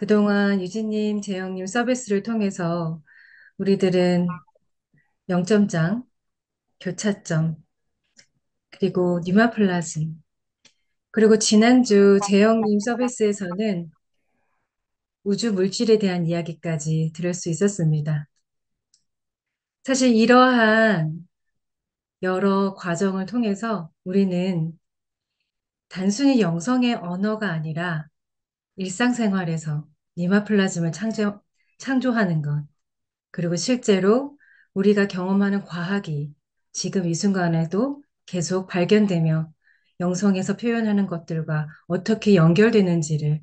그동안 유진님, 재영님 서비스를 통해서 우리들은 0점장, 교차점, 그리고 뉴마플라즘, 그리고 지난주 재영님 서비스에서는 우주 물질에 대한 이야기까지 들을 수 있었습니다. 사실 이러한 여러 과정을 통해서 우리는 단순히 영성의 언어가 아니라 일상생활에서 뉴마플라즘을 창조하는 것, 그리고 실제로 우리가 경험하는 과학이 지금 이 순간에도 계속 발견되며 영성에서 표현하는 것들과 어떻게 연결되는지를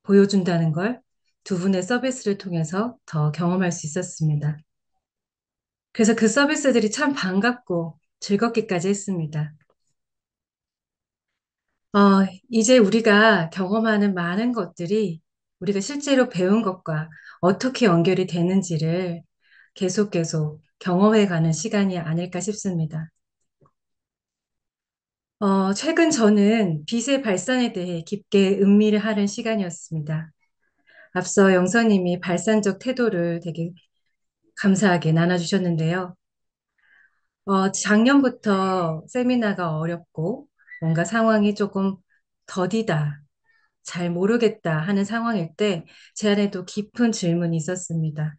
보여준다는 걸 두 분의 서비스를 통해서 더 경험할 수 있었습니다. 그래서 그 서비스들이 참 반갑고 즐겁기까지 했습니다. 이제 우리가 경험하는 많은 것들이 우리가 실제로 배운 것과 어떻게 연결이 되는지를 계속 경험해가는 시간이 아닐까 싶습니다. 최근 저는 빛의 발산에 대해 깊게 음미를 하는 시간이었습니다. 앞서 영서님이 발산적 태도를 되게 감사하게 나눠주셨는데요. 작년부터 세미나가 어렵고 뭔가 상황이 조금 더디다, 잘 모르겠다 하는 상황일 때 제 안에도 깊은 질문이 있었습니다.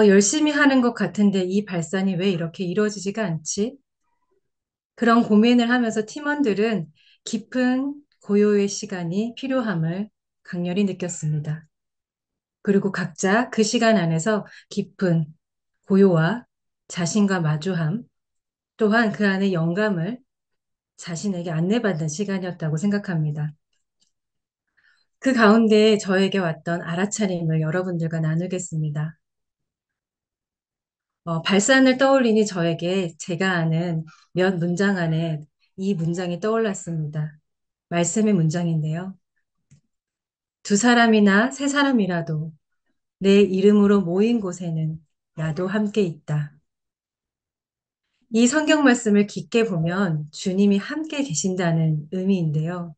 열심히 하는 것 같은데 이 발산이 왜 이렇게 이루어지지가 않지? 그런 고민을 하면서 팀원들은 깊은 고요의 시간이 필요함을 강렬히 느꼈습니다. 그리고 각자 그 시간 안에서 깊은 고요와 자신과 마주함, 또한 그 안에 영감을 자신에게 안내받는 시간이었다고 생각합니다. 그 가운데 저에게 왔던 알아차림을 여러분들과 나누겠습니다. 발산을 떠올리니 저에게 제가 아는 몇 문장 안에 이 문장이 떠올랐습니다. 말씀의 문장인데요. 두 사람이나 세 사람이라도 내 이름으로 모인 곳에는 나도 함께 있다. 이 성경 말씀을 깊게 보면 주님이 함께 계신다는 의미인데요.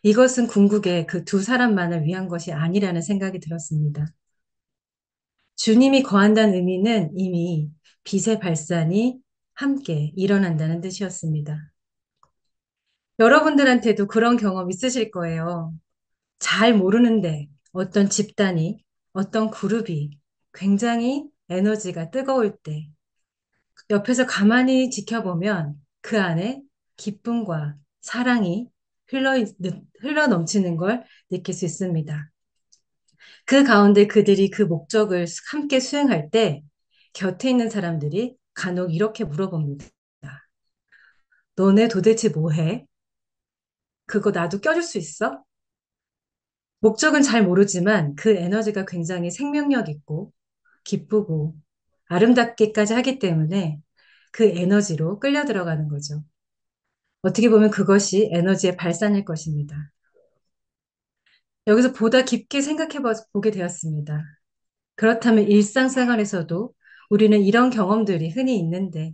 이것은 궁극에 그 두 사람만을 위한 것이 아니라는 생각이 들었습니다. 주님이 거한다는 의미는 이미 빛의 발산이 함께 일어난다는 뜻이었습니다. 여러분들한테도 그런 경험 있으실 거예요. 잘 모르는데 어떤 집단이, 어떤 그룹이 굉장히 에너지가 뜨거울 때 옆에서 가만히 지켜보면 그 안에 기쁨과 사랑이 흘러 넘치는 걸 느낄 수 있습니다. 그 가운데 그들이 그 목적을 함께 수행할 때 곁에 있는 사람들이 간혹 이렇게 물어봅니다. 너네 도대체 뭐 해? 그거 나도 껴줄 수 있어? 목적은 잘 모르지만 그 에너지가 굉장히 생명력 있고 기쁘고 아름답게까지 하기 때문에 그 에너지로 끌려 들어가는 거죠. 어떻게 보면 그것이 에너지의 발산일 것입니다. 여기서 보다 깊게 생각해 보게 되었습니다. 그렇다면 일상생활에서도 우리는 이런 경험들이 흔히 있는데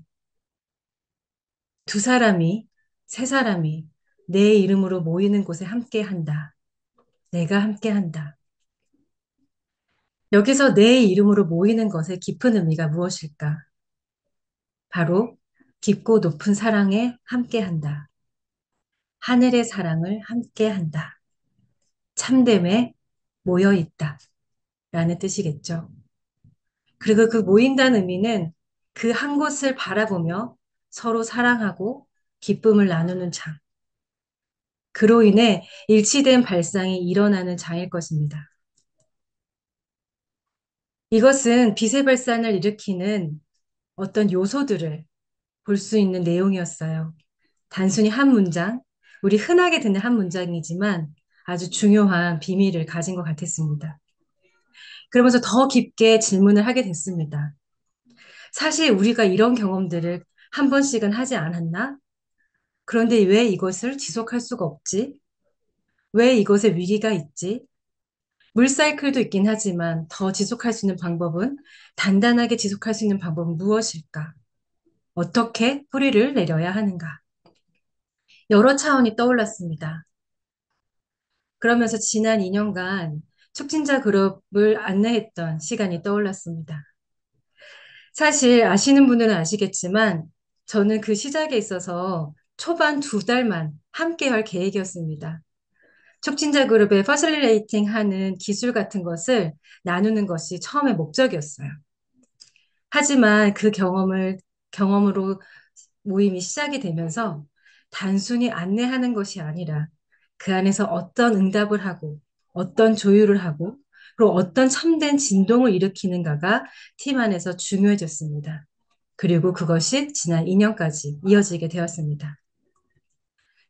두 사람이, 세 사람이 내 이름으로 모이는 곳에 함께 한다. 내가 함께 한다. 여기서 내 이름으로 모이는 것의 깊은 의미가 무엇일까? 바로 깊고 높은 사랑에 함께 한다. 하늘의 사랑을 함께 한다. 참됨에 모여 있다. 라는 뜻이겠죠. 그리고 그 모인다는 의미는 그 한 곳을 바라보며 서로 사랑하고 기쁨을 나누는 장. 그로 인해 일치된 발상이 일어나는 장일 것입니다. 이것은 빛의 발산을 일으키는 어떤 요소들을 볼 수 있는 내용이었어요. 단순히 한 문장, 우리 흔하게 듣는 한 문장이지만 아주 중요한 비밀을 가진 것 같았습니다. 그러면서 더 깊게 질문을 하게 됐습니다. 사실 우리가 이런 경험들을 한 번씩은 하지 않았나? 그런데 왜 이것을 지속할 수가 없지? 왜 이것에 위기가 있지? 물사이클도 있긴 하지만 더 지속할 수 있는 방법은 단단하게 지속할 수 있는 방법은 무엇일까? 어떻게 뿌리를 내려야 하는가? 여러 차원이 떠올랐습니다. 그러면서 지난 2년간 촉진자 그룹을 안내했던 시간이 떠올랐습니다. 사실 아시는 분들은 아시겠지만 저는 그 시작에 있어서 초반 2달만 함께 할 계획이었습니다. 촉진자 그룹의 퍼실리레이팅 하는 기술 같은 것을 나누는 것이 처음의 목적이었어요. 하지만 그 경험으로 모임이 시작이 되면서 단순히 안내하는 것이 아니라 그 안에서 어떤 응답을 하고 어떤 조율을 하고 그리고 어떤 참된 진동을 일으키는가가 팀 안에서 중요해졌습니다. 그리고 그것이 지난 2년까지 이어지게 되었습니다.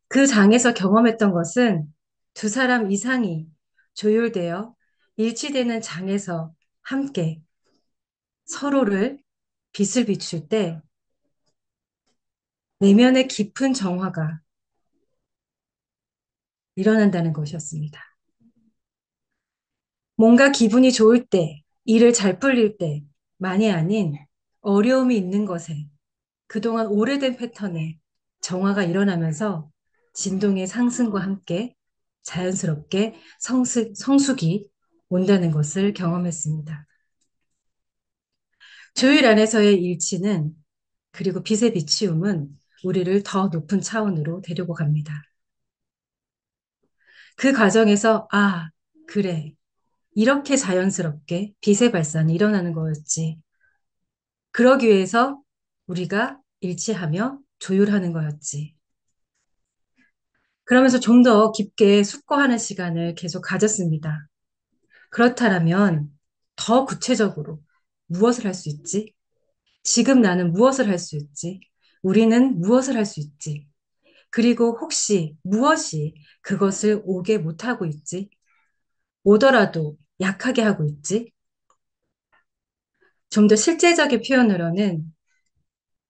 그 장에서 경험했던 것은 2사람 이상이 조율되어 일치되는 장에서 함께 서로를 빛을 비출 때 내면의 깊은 정화가 일어난다는 것이었습니다. 뭔가 기분이 좋을 때, 일을 잘 풀릴 때, 만이 아닌 어려움이 있는 것에 그동안 오래된 패턴에 정화가 일어나면서 진동의 상승과 함께 자연스럽게 성숙이 온다는 것을 경험했습니다. 조율 안에서의 일치는 그리고 빛의 비치움은 우리를 더 높은 차원으로 데리고 갑니다. 그 과정에서 그래. 이렇게 자연스럽게 빛의 발산이 일어나는 거였지. 그러기 위해서 우리가 일치하며 조율하는 거였지. 그러면서 좀 더 깊게 숙고하는 시간을 계속 가졌습니다. 그렇다면 더 구체적으로 무엇을 할 수 있지? 지금 나는 무엇을 할 수 있지? 우리는 무엇을 할 수 있지? 그리고 혹시 무엇이 그것을 오게 못하고 있지? 오더라도 약하게 하고 있지? 좀 더 실제적인 표현으로는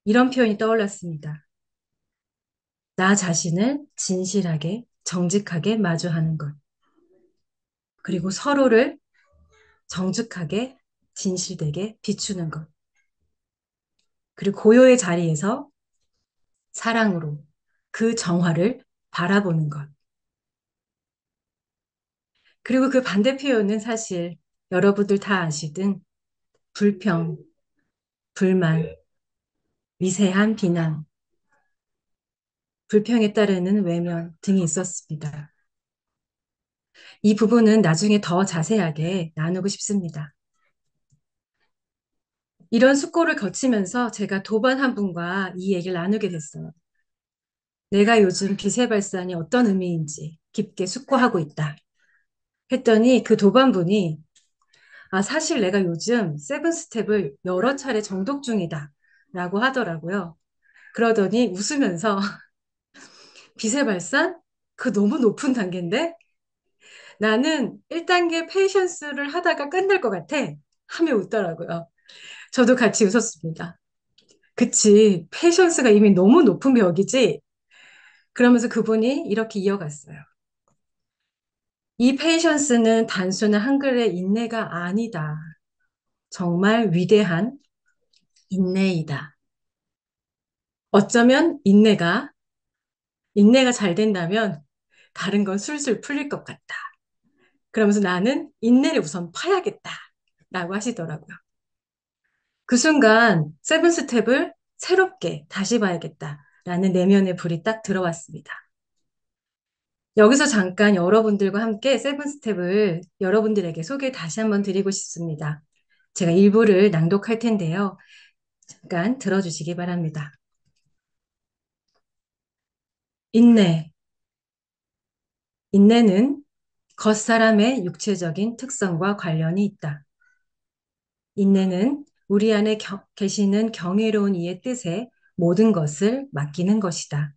이런 표현이 떠올랐습니다. 나 자신을 진실하게, 정직하게 마주하는 것. 그리고 서로를 정직하게, 진실되게 비추는 것. 그리고 고요의 자리에서 사랑으로 그 정화를 바라보는 것. 그리고 그 반대 표현은 사실 여러분들 다 아시든 불평, 불만, 미세한 비난, 불평에 따르는 외면 등이 있었습니다. 이 부분은 나중에 더 자세하게 나누고 싶습니다. 이런 숙고를 거치면서 제가 도반 한 분과 이 얘기를 나누게 됐어요. 내가 요즘 빛의 발산이 어떤 의미인지 깊게 숙고하고 있다. 했더니 그 도반 분이 사실 내가 요즘 세븐 스텝을 여러 차례 정독 중이다. 라고 하더라고요. 그러더니 웃으면서 빛의 발산? 그 너무 높은 단계인데? 나는 1단계 페이션스를 하다가 끝날 것 같아. 하며 웃더라고요. 저도 같이 웃었습니다. 그치. 페이션스가 이미 너무 높은 벽이지. 그러면서 그분이 이렇게 이어갔어요. 이 페이션스는 단순한 한글의 인내가 아니다. 정말 위대한 인내이다. 어쩌면 인내가 잘 된다면 다른 건 술술 풀릴 것 같다. 그러면서 나는 인내를 우선 파야겠다. 라고 하시더라고요. 그 순간 세븐 스텝을 새롭게 다시 봐야겠다. 라는 내면의 불이 딱 들어왔습니다. 여기서 잠깐 여러분들과 함께 세븐 스텝을 여러분들에게 소개 다시 한번 드리고 싶습니다. 제가 일부를 낭독할 텐데요. 잠깐 들어주시기 바랍니다. 인내. 인내는 겉사람의 육체적인 특성과 관련이 있다. 인내는 우리 안에 계시는 경이로운 이의 뜻에 모든 것을 맡기는 것이다.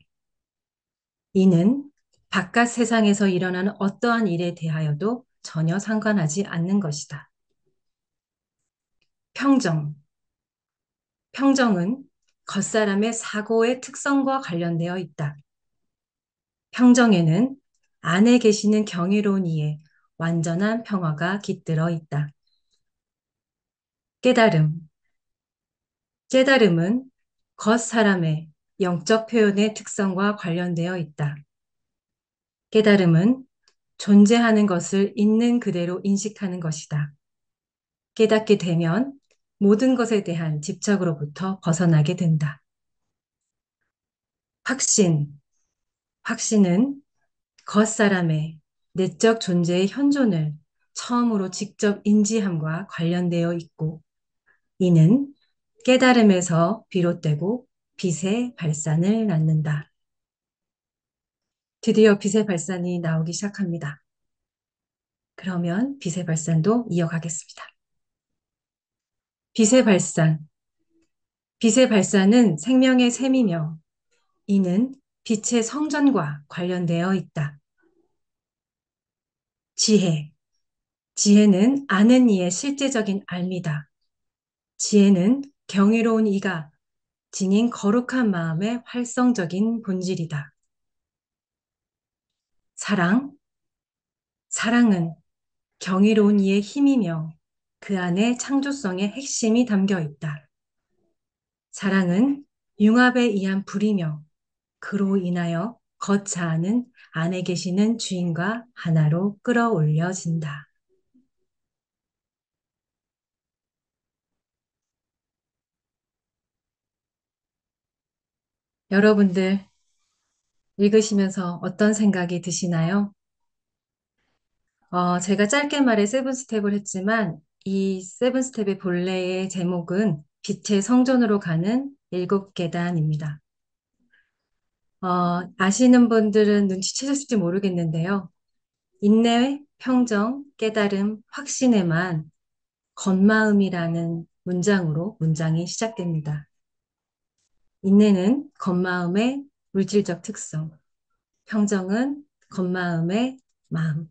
이는 바깥 세상에서 일어나는 어떠한 일에 대하여도 전혀 상관하지 않는 것이다. 평정. 평정은 겉사람의 사고의 특성과 관련되어 있다. 평정에는 안에 계시는 경이로운 이의 완전한 평화가 깃들어 있다. 깨달음. 깨달음은 겉사람의 영적 표현의 특성과 관련되어 있다. 깨달음은 존재하는 것을 있는 그대로 인식하는 것이다. 깨닫게 되면 모든 것에 대한 집착으로부터 벗어나게 된다. 확신. 확신은 겉사람의 내적 존재의 현존을 처음으로 직접 인지함과 관련되어 있고, 이는 깨달음에서 비롯되고 빛의 발산을 낳는다. 드디어 빛의 발산이 나오기 시작합니다. 그러면 빛의 발산도 이어가겠습니다. 빛의 발산. 빛의 발산은 생명의 셈이며 이는 빛의 성전과 관련되어 있다. 지혜. 지혜는 아는 이의 실제적인 알미다. 지혜는 경이로운 이가 지닌 거룩한 마음의 활성적인 본질이다. 사랑. 사랑은 경이로운 이의 힘이며 그 안에 창조성의 핵심이 담겨 있다. 사랑은 융합에 의한 불이며 그로 인하여 겉자아는 안에 계시는 주인과 하나로 끌어올려진다. 여러분들 읽으시면서 어떤 생각이 드시나요? 제가 짧게 말해 세븐 스텝을 했지만 이 세븐 스텝의 본래의 제목은 빛의 성전으로 가는 일곱 계단입니다. 아시는 분들은 눈치채셨을지 모르겠는데요. 인내, 평정, 깨달음, 확신에만 겉마음이라는 문장으로 문장이 시작됩니다. 인내는 겉마음의 물질적 특성, 평정은 겉마음의 마음,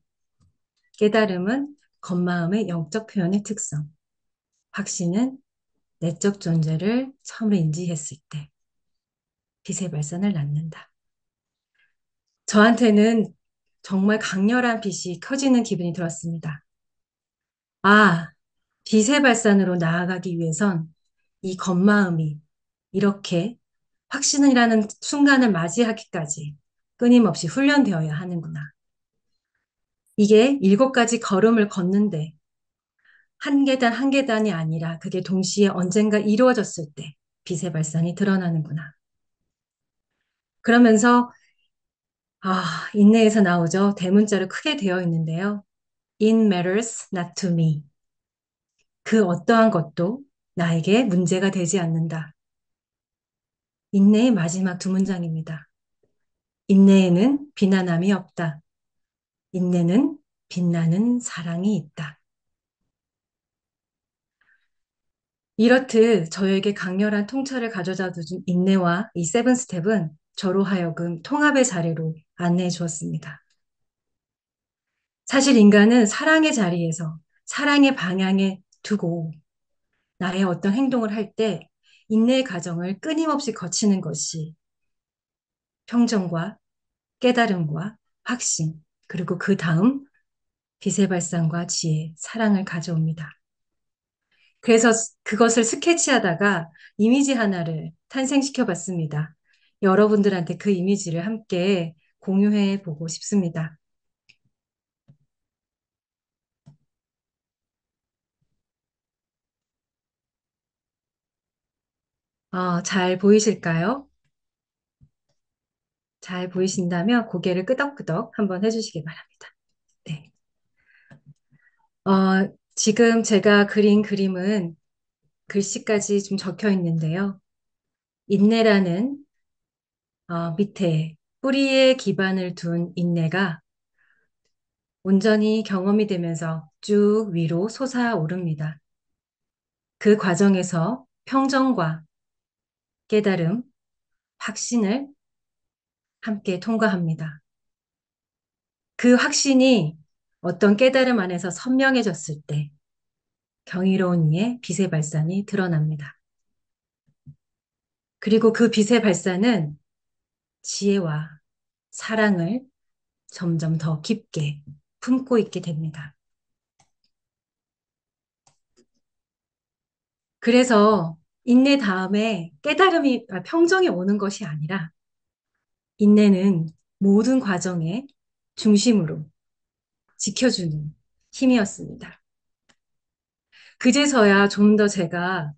깨달음은 겉마음의 영적 표현의 특성, 확신은 내적 존재를 처음 인지했을 때 빛의 발산을 낳는다. 저한테는 정말 강렬한 빛이 켜지는 기분이 들었습니다. 아, 빛의 발산으로 나아가기 위해선 이 겉마음이 이렇게 확신이라는 순간을 맞이하기까지 끊임없이 훈련되어야 하는구나. 이게 일곱 가지 걸음을 걷는데 한 계단 한 계단이 아니라 그게 동시에 언젠가 이루어졌을 때 빛의 발산이 드러나는구나. 그러면서 인내에서 나오죠. 대문자로 크게 되어 있는데요. It matters not to me. 그 어떠한 것도 나에게 문제가 되지 않는다. 인내의 마지막 두 문장입니다. 인내에는 비난함이 없다. 인내는 빛나는 사랑이 있다. 이렇듯 저에게 강렬한 통찰을 가져다 준 인내와 이 세븐 스텝은 저로 하여금 통합의 자리로 안내해 주었습니다. 사실 인간은 사랑의 자리에서 사랑의 방향에 두고 나의 어떤 행동을 할 때 인내의 과정을 끊임없이 거치는 것이 평정과 깨달음과 확신, 그리고 그 다음 빛의 발산과 지혜, 사랑을 가져옵니다. 그래서 그것을 스케치하다가 이미지 하나를 탄생시켜 봤습니다. 여러분들한테 그 이미지를 함께 공유해 보고 싶습니다. 잘 보이실까요? 잘 보이신다면 고개를 끄덕끄덕 한번 해주시기 바랍니다. 네. 지금 제가 그린 그림은 글씨까지 좀 적혀 있는데요. 인내라는 밑에 뿌리에 기반을 둔 인내가 온전히 경험이 되면서 쭉 위로 솟아오릅니다. 그 과정에서 평정과 깨달음, 확신을 함께 통과합니다. 그 확신이 어떤 깨달음 안에서 선명해졌을 때 경이로운 이의 빛의 발산이 드러납니다. 그리고 그 빛의 발산은 지혜와 사랑을 점점 더 깊게 품고 있게 됩니다. 그래서 인내 다음에 평정이 오는 것이 아니라 인내는 모든 과정의 중심으로 지켜주는 힘이었습니다. 그제서야 좀 더 제가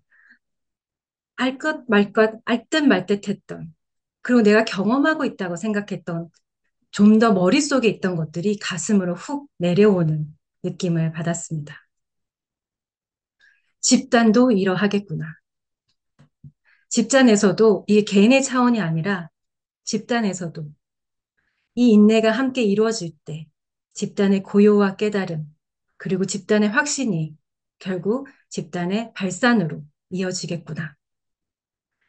알 것 말 것, 알 듯 말 듯 했던, 그리고 내가 경험하고 있다고 생각했던 좀 더 머릿속에 있던 것들이 가슴으로 훅 내려오는 느낌을 받았습니다. 집단도 이러하겠구나. 집단에서도 이게 개인의 차원이 아니라 집단에서도 이 인내가 함께 이루어질 때 집단의 고요와 깨달음, 그리고 집단의 확신이 결국 집단의 발산으로 이어지겠구나.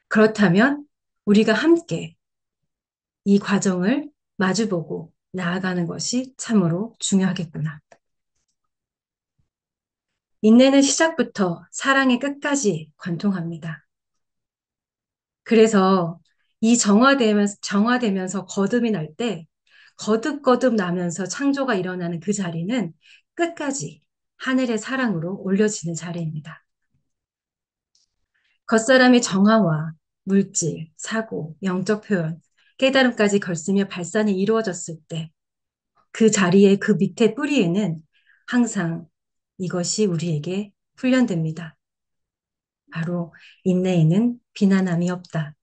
그렇다면 우리가 함께 이 과정을 마주보고 나아가는 것이 참으로 중요하겠구나. 인내는 시작부터 사랑의 끝까지 관통합니다. 그래서 이 정화되면서 거듭이 날 때, 거듭거듭 나면서 창조가 일어나는 그 자리는 끝까지 하늘의 사랑으로 올려지는 자리입니다. 겉사람의 정화와 물질, 사고, 영적 표현, 깨달음까지 걸으며 발산이 이루어졌을 때, 그 자리에 그 밑에 뿌리에는 항상 이것이 우리에게 훈련됩니다. 바로 인내에는 비난함이 없다.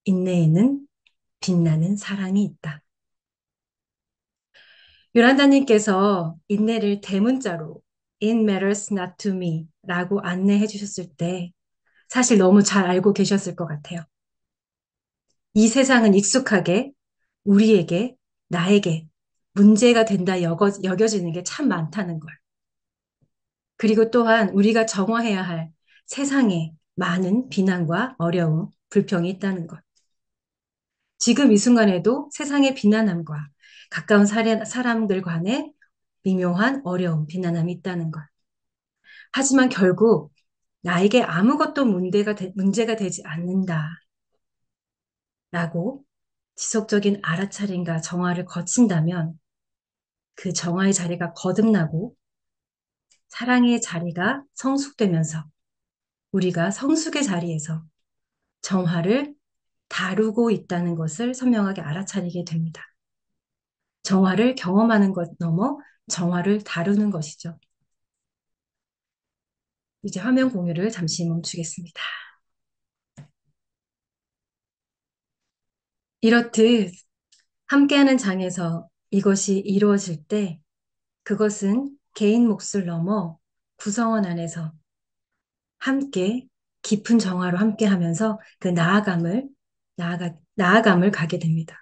인내에는 빛나는 사랑이 있다. 요란다님께서 인내를 대문자로 It matters not to me 라고 안내해 주셨을 때 사실 너무 잘 알고 계셨을 것 같아요. 이 세상은 익숙하게 우리에게, 나에게 문제가 된다 여겨지는 게 참 많다는 걸. 그리고 또한 우리가 정화해야 할 세상에 많은 비난과 어려움, 불평이 있다는 것. 지금 이 순간에도 세상의 비난함과 가까운 사람들 간의 미묘한 어려움, 비난함이 있다는 것. 하지만 결국 나에게 아무것도 문제가 되지 않는다라고 지속적인 알아차림과 정화를 거친다면 그 정화의 자리가 거듭나고 사랑의 자리가 성숙되면서 우리가 성숙의 자리에서 정화를 다루고 있다는 것을 선명하게 알아차리게 됩니다. 정화를 경험하는 것 넘어 정화를 다루는 것이죠. 이제 화면 공유를 잠시 멈추겠습니다. 이렇듯 함께하는 장에서 이것이 이루어질 때 그것은 개인 몫을 넘어 구성원 안에서 함께 깊은 정화로 함께 하면서 그 나아감을 가게 됩니다.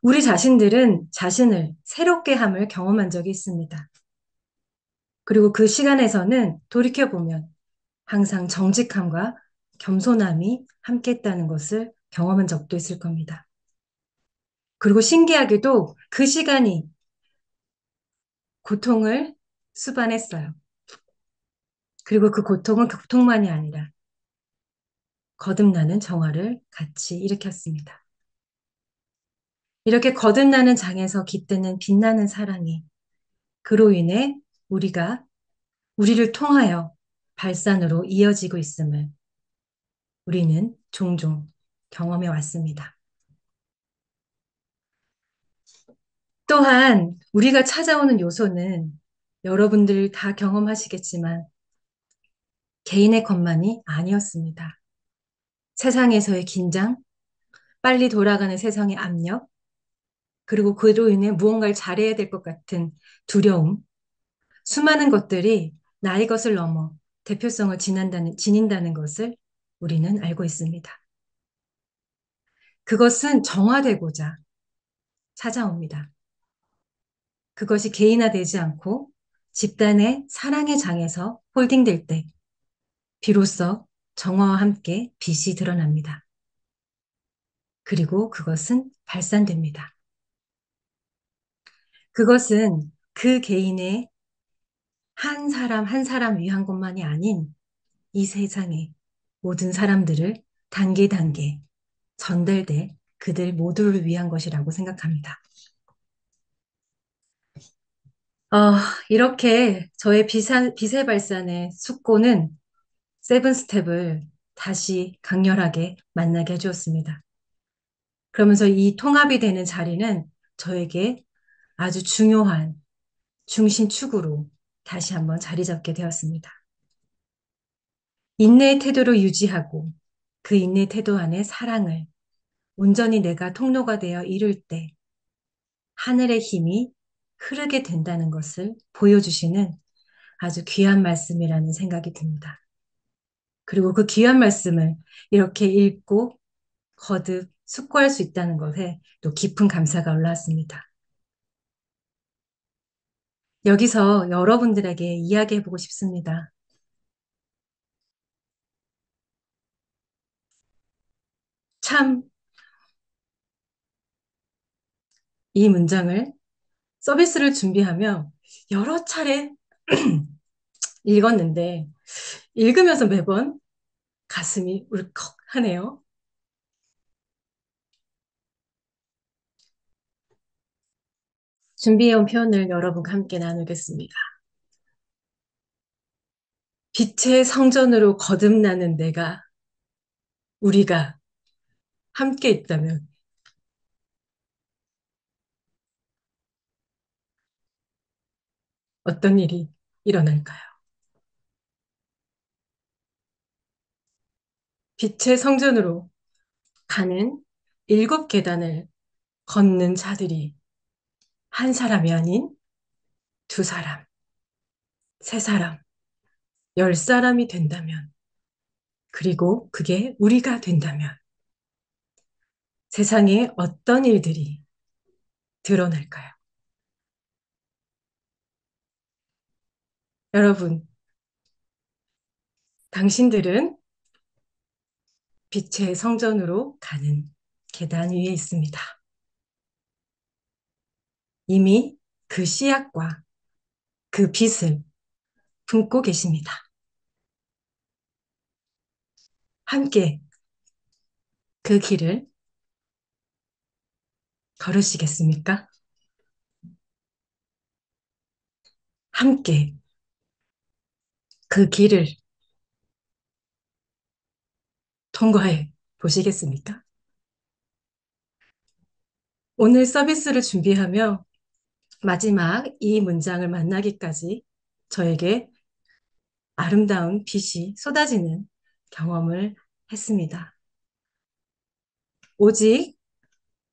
우리 자신들은 자신을 새롭게 함을 경험한 적이 있습니다. 그리고 그 시간에서는 돌이켜보면 항상 정직함과 겸손함이 함께했다는 것을 경험한 적도 있을 겁니다. 그리고 신기하게도 그 시간이 고통을 수반했어요. 그리고 그 고통은 고통만이 아니라 거듭나는 정화를 같이 일으켰습니다. 이렇게 거듭나는 장에서 깃드는 빛나는 사랑이 그로 인해 우리를 통하여 발산으로 이어지고 있음을 우리는 종종 경험해 왔습니다. 또한 우리가 찾아오는 요소는 여러분들 다 경험하시겠지만 개인의 것만이 아니었습니다. 세상에서의 긴장, 빨리 돌아가는 세상의 압력, 그리고 그로 인해 무언가를 잘해야 될 것 같은 두려움, 수많은 것들이 나의 것을 넘어 대표성을 지닌다는 것을 우리는 알고 있습니다. 그것은 정화되고자 찾아옵니다. 그것이 개인화되지 않고 집단의 사랑의 장에서 홀딩될 때 비로소 정화와 함께 빛이 드러납니다. 그리고 그것은 발산됩니다. 그것은 그 개인의 한 사람 한 사람 위한 것만이 아닌 이 세상의 모든 사람들을 단계 단계 전달돼 그들 모두를 위한 것이라고 생각합니다. 이렇게 저의 비세 발산의 숙고는 세븐 스텝을 다시 강렬하게 만나게 해주었습니다. 그러면서 이 통합이 되는 자리는 저에게 아주 중요한 중심축으로 다시 한번 자리 잡게 되었습니다. 인내의 태도를 유지하고 그 인내의 태도 안에 사랑을 온전히 내가 통로가 되어 이룰 때 하늘의 힘이 흐르게 된다는 것을 보여주시는 아주 귀한 말씀이라는 생각이 듭니다. 그리고 그 귀한 말씀을 이렇게 읽고 거듭 숙고할 수 있다는 것에 또 깊은 감사가 올라왔습니다. 여기서 여러분들에게 이야기해보고 싶습니다. 참, 이 문장을 서비스를 준비하며 여러 차례 읽었는데, 읽으면서 매번 가슴이 울컥하네요. 준비해온 표현을 여러분과 함께 나누겠습니다. 빛의 성전으로 거듭나는 내가, 우리가 함께 있다면 어떤 일이 일어날까요? 빛의 성전으로 가는 7계단을 걷는 자들이 한 사람이 아닌 두 사람, 세 사람, 10사람이 된다면, 그리고 그게 우리가 된다면 세상에 어떤 일들이 드러날까요? 여러분, 당신들은 빛의 성전으로 가는 계단 위에 있습니다. 이미 그 씨앗과 그 빛을 품고 계십니다. 함께 그 길을 걸으시겠습니까? 함께 그 길을 통과해 보시겠습니까? 오늘 서비스를 준비하며 마지막 이 문장을 만나기까지 저에게 아름다운 빛이 쏟아지는 경험을 했습니다. 오직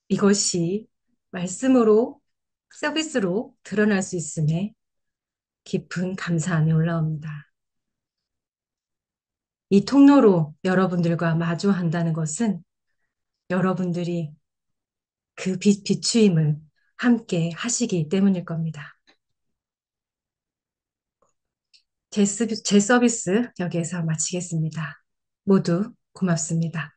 이것이 말씀으로 서비스로 드러날 수 있음에 깊은 감사함이 올라옵니다. 이 통로로 여러분들과 마주한다는 것은 여러분들이 그 비추임을 함께 하시기 때문일 겁니다. 제 서비스 여기에서 마치겠습니다. 모두 고맙습니다.